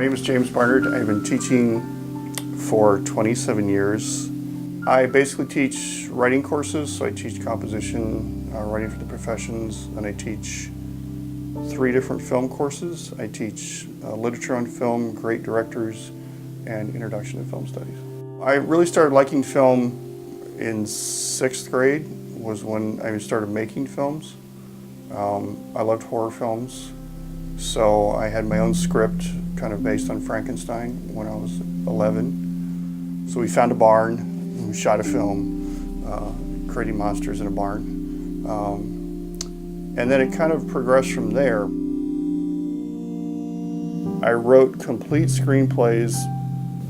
My name is James Barnard. I've been teaching for 27 years. I basically teach writing courses, so I teach composition, writing for the professions, and I teach 3 different film courses. I teach literature on film, great directors, and introduction to film studies. I really started liking film in 6th grade, was when I started making films. I loved horror films, so I had my own script kind of based on Frankenstein when I was 11. So we found a barn, and we shot a film, creating monsters in a barn. And then it kind of progressed from there. I wrote complete screenplays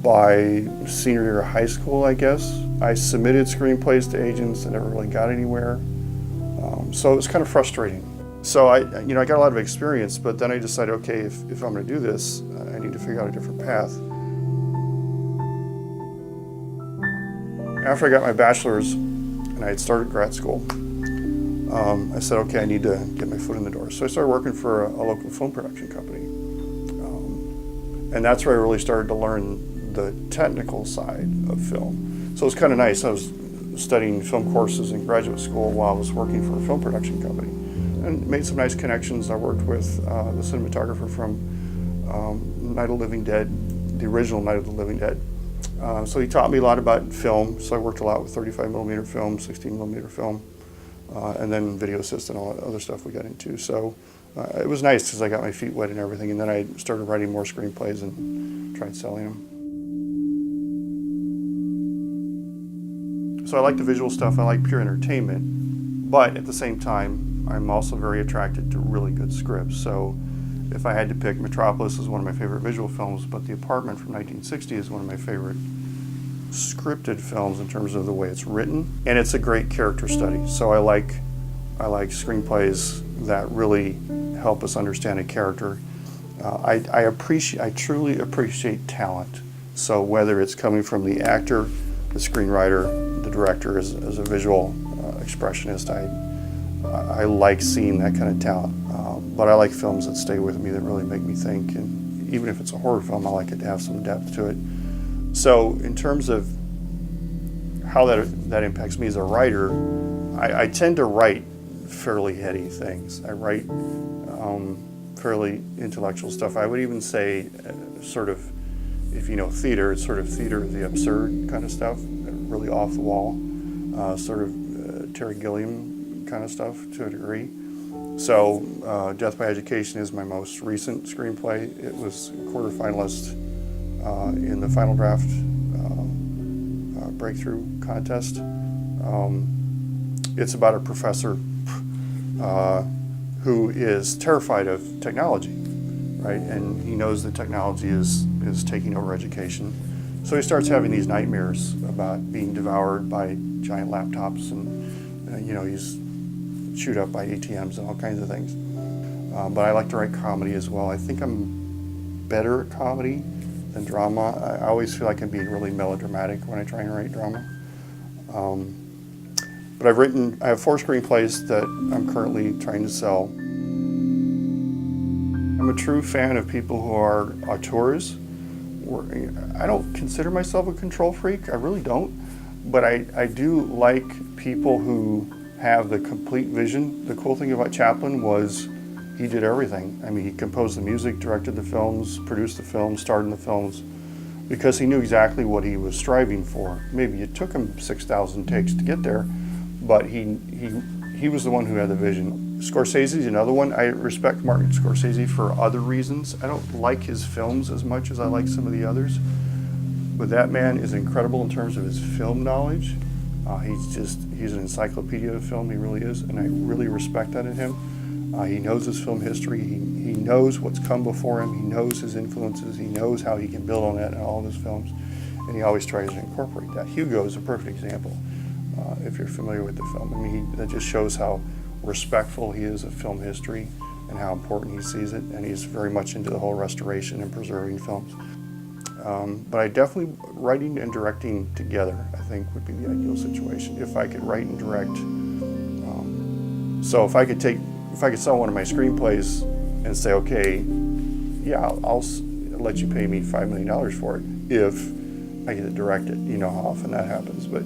by senior year of high school, I guess. I submitted screenplays to agents that never really got anywhere. So it was kind of frustrating. So I got a lot of experience, but then I decided, okay, if I'm going to do this, I need to figure out a different path. After I got my bachelor's and I had started grad school, I said, okay, I need to get my foot in the door. So I started working for a local film production company. And that's where I really started to learn the technical side of film. So it was kind of nice. I was studying film courses in graduate school while I was working for a film production company, and made some nice connections. I worked with the cinematographer from Night of the Living Dead, the original Night of the Living Dead. So he taught me a lot about film. So I worked a lot with 35mm film, 16mm film, and then video assist and all that other stuff we got into. So it was nice because I got my feet wet and everything, and then I started writing more screenplays and tried selling them. So I like the visual stuff, I like pure entertainment, but at the same time, I'm also very attracted to really good scripts. So if I had to pick, Metropolis is one of my favorite visual films, but The Apartment from 1960 is one of my favorite scripted films in terms of the way it's written, and it's a great character study. So I like screenplays that really help us understand a character. I truly appreciate talent. So whether it's coming from the actor, the screenwriter, the director as a visual expressionist, I like seeing that kind of talent. But I like films that stay with me, that really make me think, and even if it's a horror film, I like it to have some depth to it. So in terms of how that impacts me as a writer, I tend to write fairly heady things. I write fairly intellectual stuff. I would even say sort of, if you know theater, it's sort of theater of the absurd kind of stuff, really off the wall, sort of Terry Gilliam kind of stuff to a degree. So Death by Education is my most recent screenplay. It was a quarterfinalist in the final draft breakthrough contest. It's about a professor who is terrified of technology, right? And he knows that technology is taking over education. So he starts having these nightmares about being devoured by giant laptops, and he's chewed up by ATMs and all kinds of things. But I like to write comedy as well. I think I'm better at comedy than drama. I always feel like I'm being really melodramatic when I try and write drama. But I have 4 screenplays that I'm currently trying to sell. I'm a true fan of people who are auteurs. I don't consider myself a control freak, I really don't, but I do like people who have the complete vision. The cool thing about Chaplin was he did everything. I mean, he composed the music, directed the films, produced the films, starred in the films, because he knew exactly what he was striving for. Maybe it took him 6,000 takes to get there, but he was the one who had the vision. Scorsese is another one. I respect Martin Scorsese for other reasons. I don't like his films as much as I like some of the others, but that man is incredible in terms of his film knowledge. He's an encyclopedia of film, he really is, and I really respect that in him. He knows his film history, he knows what's come before him, he knows his influences, he knows how he can build on that in all of his films, and he always tries to incorporate that. Hugo is a perfect example, if you're familiar with the film. I mean, that just shows how respectful he is of film history and how important he sees it, and he's very much into the whole restoration and preserving films. But I definitely, writing and directing together, I think, would be the ideal situation, if I could write and direct. So if I could sell one of my screenplays and say, okay, yeah, let you pay me $5 million for it if I get to direct it. You know how often that happens, but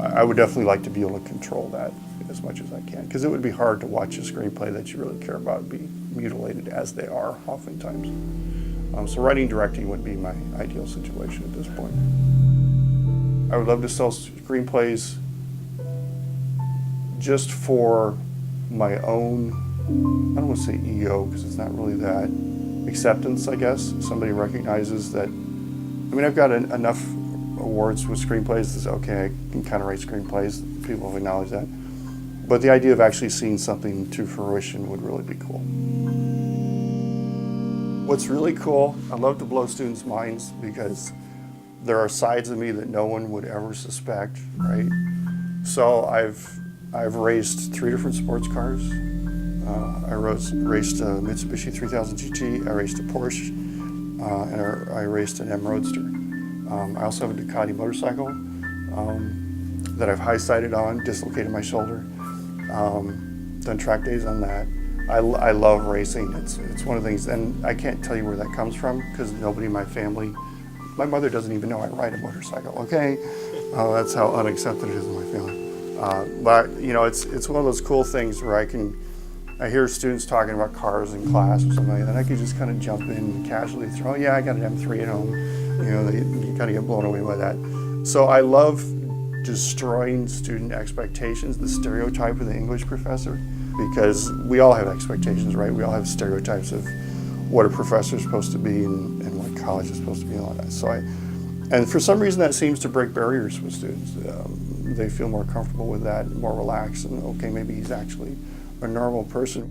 I would definitely like to be able to control that as much as I can, because it would be hard to watch a screenplay that you really care about be mutilated as they are oftentimes. So writing, directing would be my ideal situation at this point. I would love to sell screenplays just for my own, I don't want to say ego, because it's not really that, acceptance, I guess. Somebody recognizes that, I mean, I've got enough awards with screenplays that's okay, I can kind of write screenplays, people have acknowledged that. But the idea of actually seeing something to fruition would really be cool. What's really cool, I love to blow students' minds because there are sides of me that no one would ever suspect, right? So I've raced 3 different sports cars. I raced a Mitsubishi 3000 GT, I raced a Porsche, and I raced an M Roadster. I also have a Ducati motorcycle that I've high-sided on, dislocated my shoulder. Done track days on that. I love racing. It's one of the things, and I can't tell you where that comes from because nobody in my family, my mother doesn't even know I ride a motorcycle, okay? That's how unaccepted it is in my family. But you know, it's one of those cool things where I hear students talking about cars in class or something like that, and I can just kind of jump in and casually throw, yeah, I got an M3 at home. You know, you kind of get blown away by that. So I love destroying student expectations, the stereotype of the English professor, because we all have expectations, right? We all have stereotypes of what a professor is supposed to be and what college is supposed to be and all that. So and for some reason that seems to break barriers with students. They feel more comfortable with that, more relaxed, and okay, maybe he's actually a normal person.